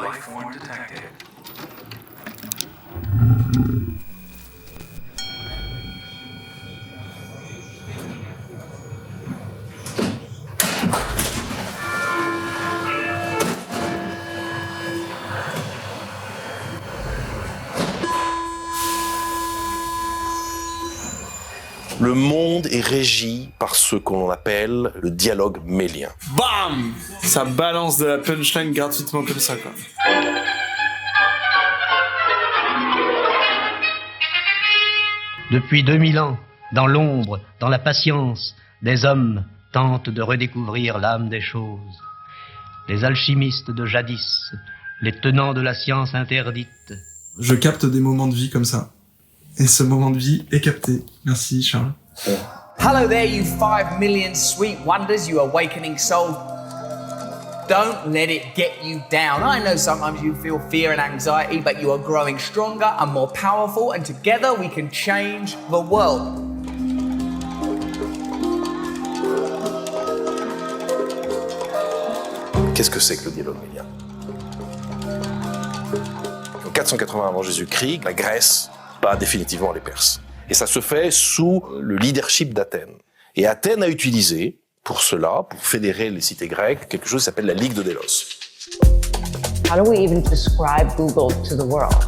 Life form detected. Le monde est régi par ce qu'on appelle le dialogue mélien. Bam! Ça balance de la punchline gratuitement comme ça, quoi. Depuis 2000 ans, dans l'ombre, dans la patience, des hommes tentent de redécouvrir l'âme des choses. Les alchimistes de jadis, les tenants de la science interdite. Je capte des moments de vie comme ça. Et ce moment de vie est capté. Merci, Charles. Hello there, you 5 million sweet wonders, you awakening soul. Don't let it get you down. I know sometimes you feel fear and anxiety, but you are growing stronger and more powerful, and together we can change the world. Qu'est-ce que c'est que le dialogue mélien? En 480 avant Jésus-Christ, la Grèce bat définitivement les Perses. Et ça se fait sous le leadership d'Athènes. Et Athènes a utilisé, pour cela, pour fédérer les cités grecques, quelque chose qui s'appelle la Ligue de Délos. How do we even describe Google to the world?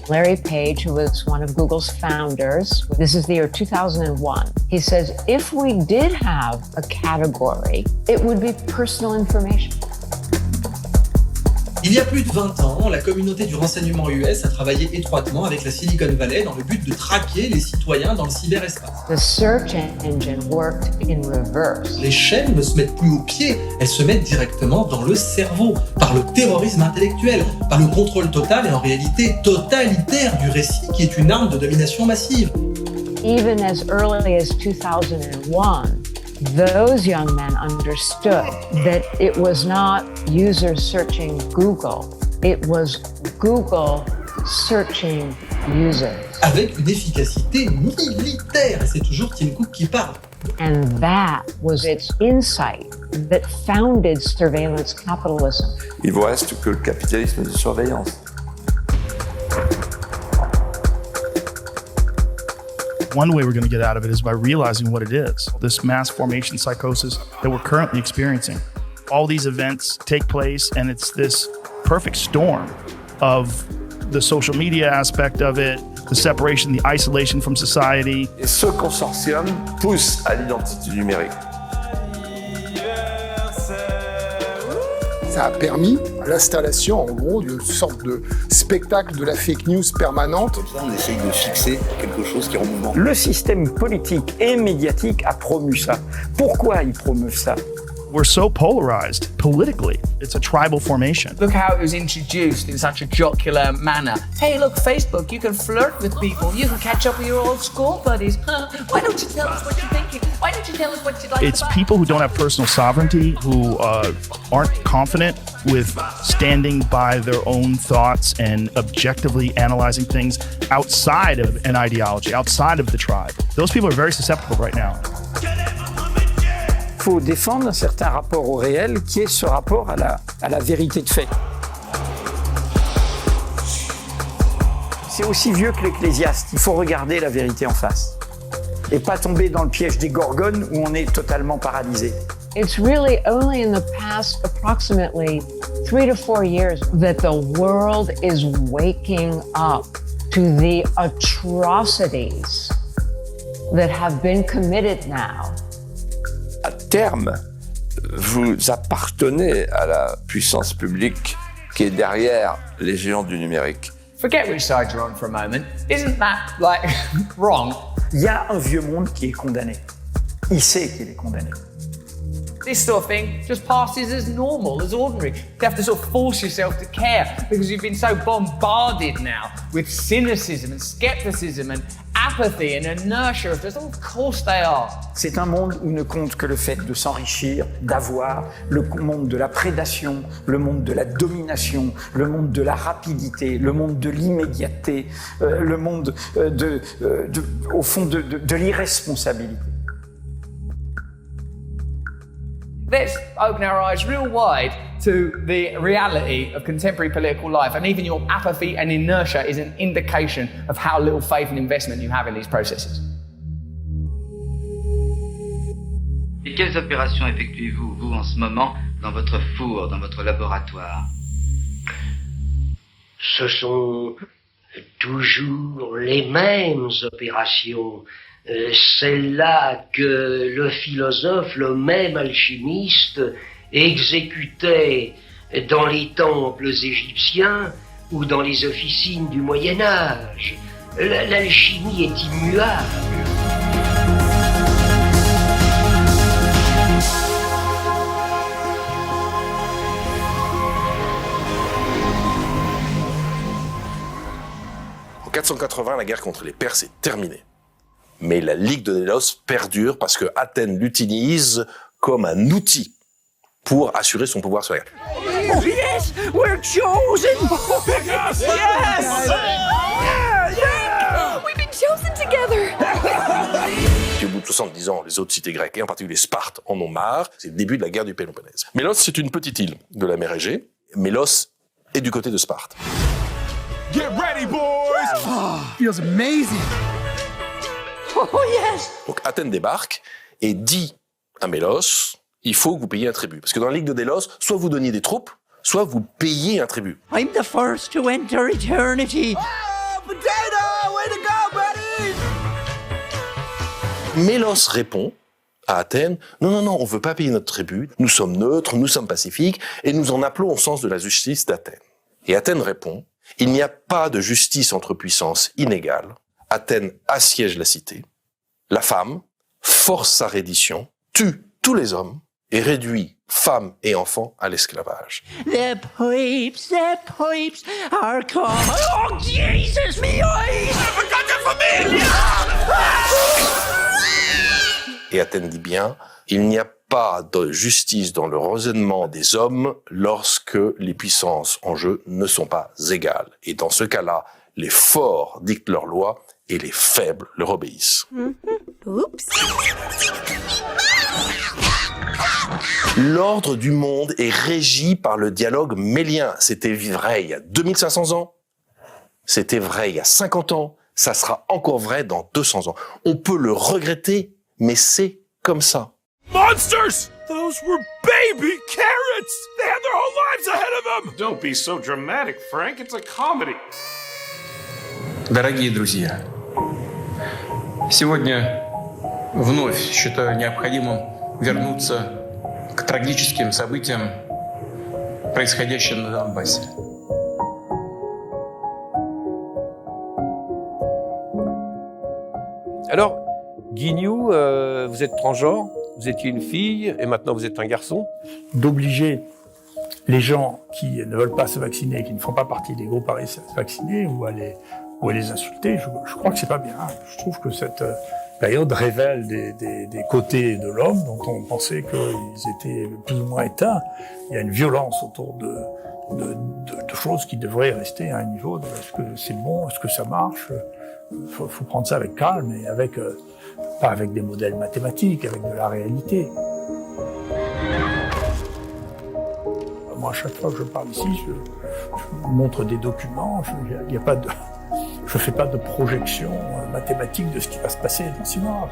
Larry Page, who was one of Google's founders, this is the year 2001, he says, if we did have a category, it would be personal information. Il y a plus de 20 ans, la communauté du renseignement US a travaillé étroitement avec la Silicon Valley dans le but de traquer les citoyens dans le cyberespace. The search engine worked in reverse. Les chaînes ne se mettent plus aux pieds, elles se mettent directement dans le cerveau, par le terrorisme intellectuel, par le contrôle total et en réalité totalitaire du récit qui est une arme de domination massive. Even as early as 2001, those young men understood that it was not users searching Google, it was Google searching users. Avec une efficacité militaire, et c'est toujours Tim Cook qui parle. And that was its insight that founded surveillance capitalism. Il vous reste que le capitalisme de surveillance. One way we're going to get out of it is by realizing what it is, this mass formation psychosis that we're currently experiencing. All these events take place, and it's this perfect storm of the social media aspect of it, the separation, the isolation from society. Et ce consortium pousse à l'identité numérique. Ça a permis l'installation, en gros, d'une sorte de spectacle de la fake news permanente. Comme ça, on essaye de fixer quelque chose qui est en mouvement. Le système politique et médiatique a promu ça. Pourquoi ils promeuvent ça? We're so polarized politically. It's a tribal formation. Look how it was introduced in such a jocular manner. Hey, look, Facebook, you can flirt with people. You can catch up with your old school buddies. Why don't you tell us what you're thinking? Why don't you tell us what you'd like It's to buy? people who don't have personal sovereignty, who aren't confident with standing by their own thoughts and objectively analyzing things outside of an ideology, outside of the tribe. Those people are very susceptible right now. Il faut défendre un certain rapport au réel qui est ce rapport à la vérité de fait. C'est aussi vieux que l'Ecclésiaste. Il faut regarder la vérité en face et pas tomber dans le piège des gorgones où on est totalement paralysé. It's really only in the past approximately 3 to 4 years that the world is waking up to the atrocities that have been committed now. À terme, vous appartenez à la puissance publique qui est derrière les géants du numérique. Forget which side you're on for a moment. Isn't that, like, wrong? Il y a un vieux monde qui est condamné. Il sait qu'il est condamné. This sort of thing just passes as normal, as ordinary. You have to sort of force yourself to care because you've been so bombarded now with cynicism and skepticism and apathy and inertia. Of course they are. C'est un monde où ne compte que le fait de s'enrichir, d'avoir, le monde de la prédation, le monde de la domination, le monde de la rapidité, le monde de l'immédiateté, le monde au fond de l'irresponsabilité. Let's open our eyes real wide to the reality of contemporary political life, and even your apathy and inertia is an indication of how little faith and investment you have in these processes. Et quelles opérations effectuez-vous, vous, en ce moment, dans votre four, dans votre laboratoire? Ce sont toujours les mêmes opérations, celles-là que le philosophe, le même alchimiste, exécutait dans les temples égyptiens ou dans les officines du Moyen-Âge. L'alchimie est immuable. En 480, la guerre contre les Perses est terminée. Mais la Ligue de Délos perdure parce que Athènes l'utilise comme un outil pour assurer son pouvoir sur la guerre. Yes, we're chosen. Yes. Yeah. We've been chosen together. Puis au bout de 70 ans, les autres cités grecques, et en particulier Sparte, en ont marre. C'est le début de la guerre du Péloponnèse. Mélos, c'est une petite île de la mer Égée. Mélos est du côté de Sparte. Get ready, boys. Oh, feels amazing. Oh yes. Donc Athènes débarque et dit à Mélos, il faut que vous payiez un tribut. Parce que dans la Ligue de Délos, soit vous donniez des troupes, soit vous payez un tribut. I'm the first to enter eternity. Oh, potato! Way to go, buddy! Mélos répond à Athènes, non, on veut pas payer notre tribut, nous sommes neutres, nous sommes pacifiques, et nous en appelons au sens de la justice d'Athènes. Et Athènes répond, il n'y a pas de justice entre puissances inégales. Athènes assiège la cité. La femme force sa reddition, tue tous les hommes et réduit femmes et enfants à l'esclavage. The pipes are coming. Oh, Jesus, me eyes! I forgot your familia! Et Athènes dit bien, il n'y a pas de justice dans le raisonnement des hommes lorsque les puissances en jeu ne sont pas égales. Et dans ce cas-là, les forts dictent leurs lois et les faibles leur obéissent. Oups. L'ordre du monde est régi par le dialogue mélien. C'était vrai il y a 2500 ans, c'était vrai il y a 50 ans, ça sera encore vrai dans 200 ans. On peut le regretter, mais c'est comme ça. Monsters! Those were baby carrots! They had their whole lives ahead of them! Don't be so dramatic, Frank. It's a comedy. Дорогие друзья, сегодня вновь считаю необходимым вернуться к трагическим событиям, происходящим на Донбассе. Alors, Guignou, vous êtes transgenre, vous étiez une fille et maintenant vous êtes un garçon. D'obliger les gens qui ne veulent pas se vacciner, qui ne font pas partie des groupes à risque à se vacciner ou à les insulter, je crois que c'est pas bien. Je trouve que cette période révèle des côtés de l'homme dont on pensait qu'ils étaient plus ou moins éteints. Il y a une violence autour de choses qui devraient rester à un niveau de est-ce que c'est bon, est-ce que ça marche. Faut prendre ça avec calme et pas avec des modèles mathématiques, avec de la réalité. Moi, à chaque fois que je parle ici, je montre des documents, je fais pas de projection mathématique de ce qui va se passer dans 6 mois.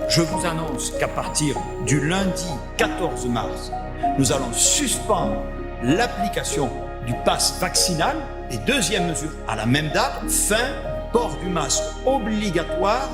Je vous annonce qu'à partir du lundi 14 mars, nous allons suspendre l'application du pass vaccinal et deuxième mesure à la même date, fin port du masque obligatoire.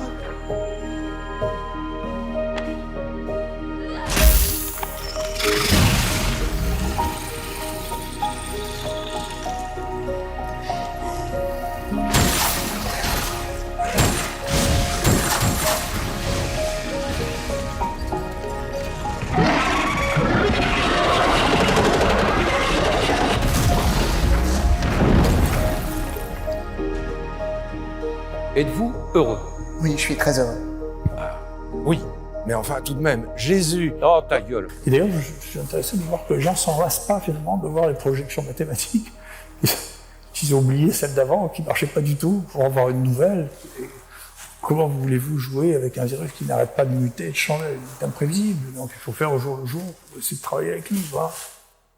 Êtes-vous heureux? Oui, je suis très heureux. Oui, mais enfin tout de même, Jésus, oh ta gueule. Et d'ailleurs, je suis intéressé de voir que les gens s'en lassent pas finalement de voir les projections mathématiques. Ils ont oublié celle d'avant qui marchait pas du tout pour avoir une nouvelle. Comment voulez-vous jouer avec un virus qui n'arrête pas de muter, de changer, c'est imprévisible. Donc il faut faire au jour le jour, essayer de travailler avec lui.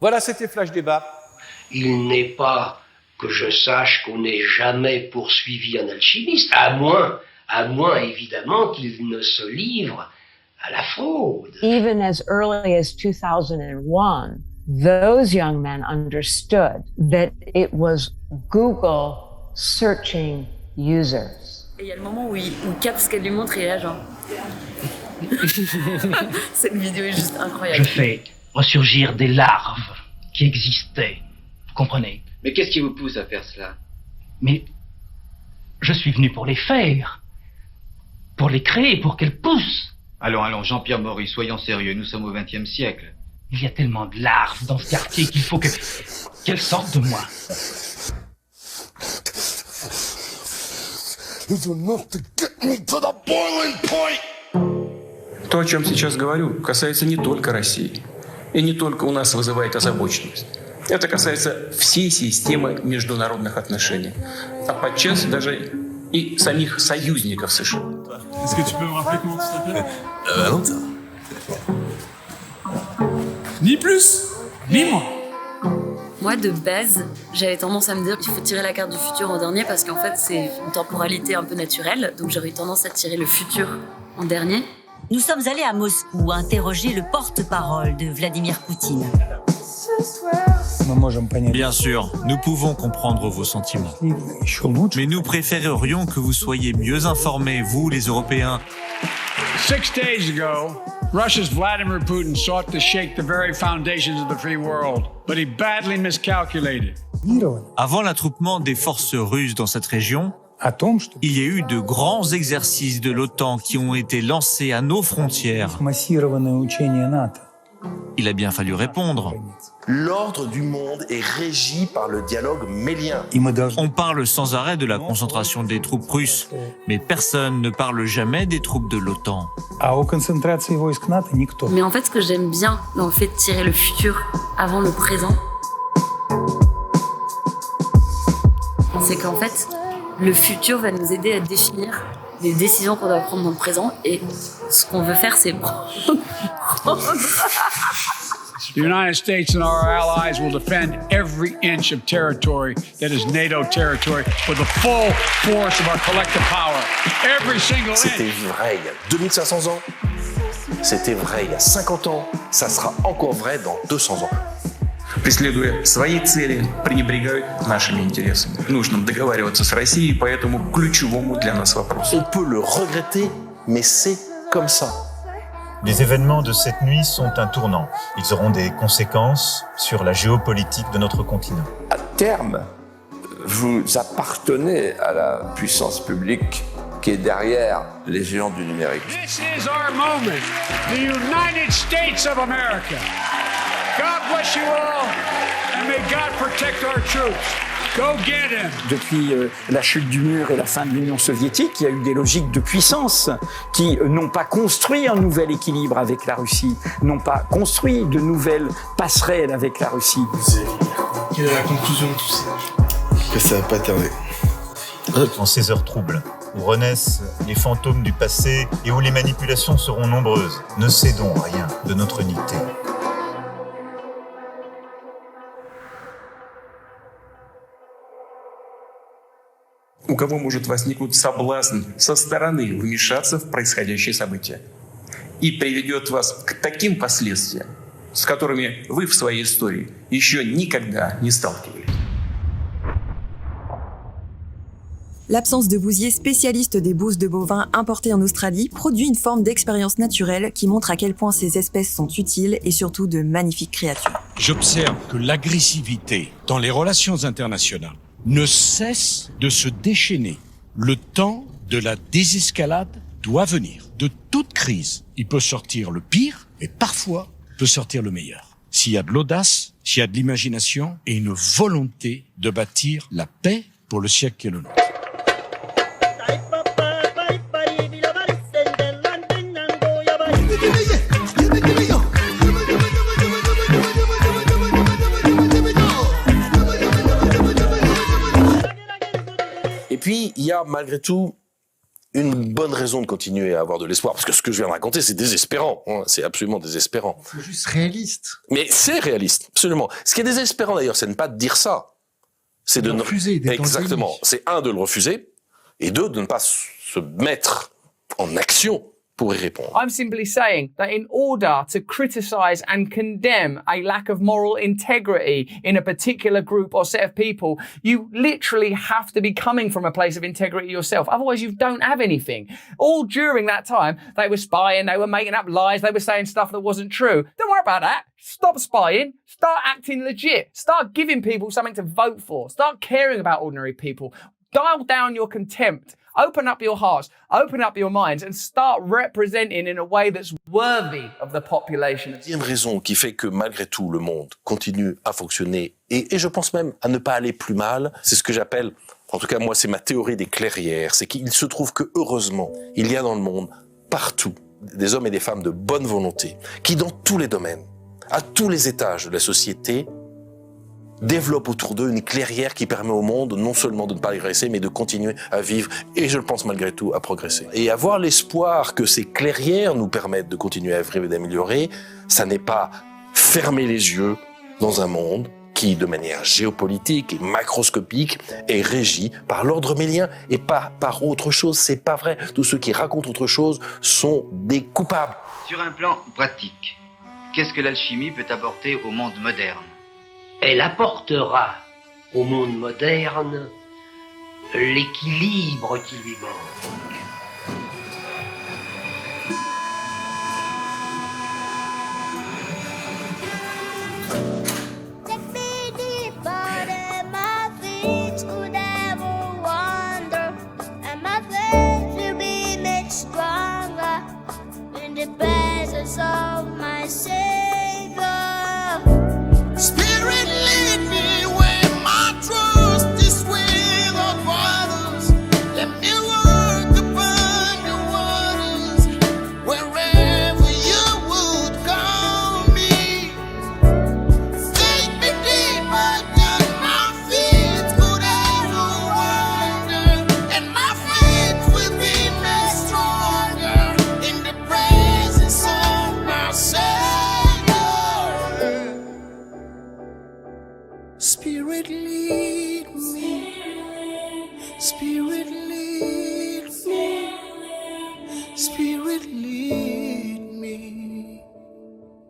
Voilà, c'était Flash Débat. Il n'est pas que je sache qu'on n'ait jamais poursuivi un alchimiste, à moins évidemment qu'il ne se livre à la fraude. Even as early as 2001, those young men understood that it was Google searching users. Et il y a le moment où il capte ce qu'elle lui montre et il est là genre... Cette vidéo est juste incroyable. Je fais ressurgir des larves qui existaient, vous comprenez? Mais qu'est-ce qui vous pousse à faire cela? Mais je suis venu pour les faire, pour les créer, pour qu'elles poussent. Allons, Jean-Pierre Maurice, soyons sérieux, nous sommes au XXe siècle. Il y a tellement de larves dans ce quartier qu'il faut qu'elles sortent de moi. То, о чем сейчас говорю, касается не только России. И не только у нас вызывает озабоченность. Это касается всей системы международных отношений. А подчас даже и самих союзников США. Est-ce que tu peux me rappeler comment tu t'appelles? Valentin. Ni plus, ni moins. Moi, de base, j'avais tendance à me dire qu'il faut tirer la carte du futur en dernier parce qu'en fait, c'est une temporalité un peu naturelle. Donc j'aurais eu tendance à tirer le futur en dernier. Nous sommes allés à Moscou interroger le porte-parole de Vladimir Poutine. Bien sûr, nous pouvons comprendre vos sentiments. Mais nous préférerions que vous soyez mieux informés, vous les Européens. 6 days ago, Russia's Vladimir Putin sought to shake the very foundations of the free world, but he badly miscalculated. Avant l'attroupement des forces russes dans cette région, il y a eu de grands exercices de l'OTAN qui ont été lancés à nos frontières. Il a bien fallu répondre. L'ordre du monde est régi par le dialogue mélien. On parle sans arrêt de la concentration des troupes russes, mais personne ne parle jamais des troupes de l'OTAN. Mais en fait, ce que j'aime bien dans le fait de tirer le futur avant le présent, c'est qu'en fait, le futur va nous aider à définir les décisions qu'on doit prendre dans le présent et ce qu'on veut faire, c'est The United States and our allies will defend every inch of territory that is NATO territory with the full force of our collective power. Every single inch. C'était vrai il y a 2500 ans. C'était vrai il y a 50 ans. Ça sera encore vrai dans 200 ans. Преследуя свои цели, пренебрегают нашими интересами. Нужно договариваться с Россией по этому ключевому для нас вопросу. On peut le regretter, mais c'est comme ça. Les événements de cette nuit sont un tournant. Ils auront des conséquences sur la géopolitique de notre continent. À terme, vous appartenez à la puissance publique qui est derrière les géants du numérique. This is our moment. The United States of America. God bless you all, and may God protect our troops. Go get him. Depuis la chute du mur et la fin de l'Union soviétique, il y a eu des logiques de puissance qui n'ont pas construit un nouvel équilibre avec la Russie, n'ont pas construit de nouvelles passerelles avec la Russie. Quelle est la conclusion de tout ça? Que ça va pas tarder. En ces heures troubles, où renaissent les fantômes du passé et où les manipulations seront nombreuses, ne cédons rien de notre unité. У кого может возникнуть соблазн со стороны вмешаться в происходящее событие и приведет вас к таким последствиям, с которыми вы в своей истории еще никогда не сталкивались. L'absence de Bousier, spécialiste des bousses de bovins importées en Australie, produit une forme d'expérience naturelle qui montre à quel point ces espèces sont utiles et surtout de magnifiques créatures. J'observe que l'agressivité dans les relations internationales ne cesse de se déchaîner. Le temps de la désescalade doit venir. De toute crise, il peut sortir le pire, mais parfois peut sortir le meilleur. S'il y a de l'audace, s'il y a de l'imagination et une volonté de bâtir la paix pour le siècle qui est le nôtre. Et puis, il y a malgré tout une bonne raison de continuer à avoir de l'espoir, parce que ce que je viens de raconter, c'est désespérant, hein, c'est absolument désespérant. C'est juste réaliste. Mais c'est réaliste, absolument. Ce qui est désespérant d'ailleurs, c'est de ne pas dire ça. C'est de refuser, d'être exactement. anti-lui. C'est un, de le refuser, et deux, de ne pas se mettre en action pour y répondre. I'm simply saying that in order to criticize and condemn a lack of moral integrity in a particular group or set of people, you literally have to be coming from a place of integrity yourself. Otherwise, you don't have anything. All during that time, they were spying, they were making up lies, they were saying stuff that wasn't true. Don't worry about that. Stop spying. Start acting legit. Start giving people something to vote for. Start caring about ordinary people. Dial down your contempt. Open up your hearts, open up your minds, and start representing in a way that's worthy of the population. Il y a une raison qui fait que malgré tout, le monde continue à fonctionner et je pense même à ne pas aller plus mal. C'est ce que j'appelle, en tout cas moi, c'est ma théorie des clairières. C'est qu'il se trouve que heureusement, il y a dans le monde, partout, des hommes et des femmes de bonne volonté qui, dans tous les domaines, à tous les étages de la société, développe autour d'eux une clairière qui permet au monde non seulement de ne pas régresser, mais de continuer à vivre et, je le pense malgré tout, à progresser. Et avoir l'espoir que ces clairières nous permettent de continuer à vivre et d'améliorer, ça n'est pas fermer les yeux dans un monde qui, de manière géopolitique et macroscopique, est régi par l'ordre mélien et pas par autre chose. C'est pas vrai. Tous ceux qui racontent autre chose sont des coupables. Sur un plan pratique, qu'est-ce que l'alchimie peut apporter au monde moderne ? Elle apportera au monde moderne l'équilibre qui lui manque. Spirit lead me, Spirit lead me, Spirit lead me.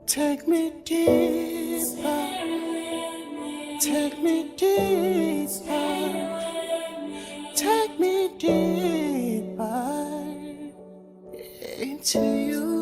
Take me deeper, take me deeper, take me deeper into you.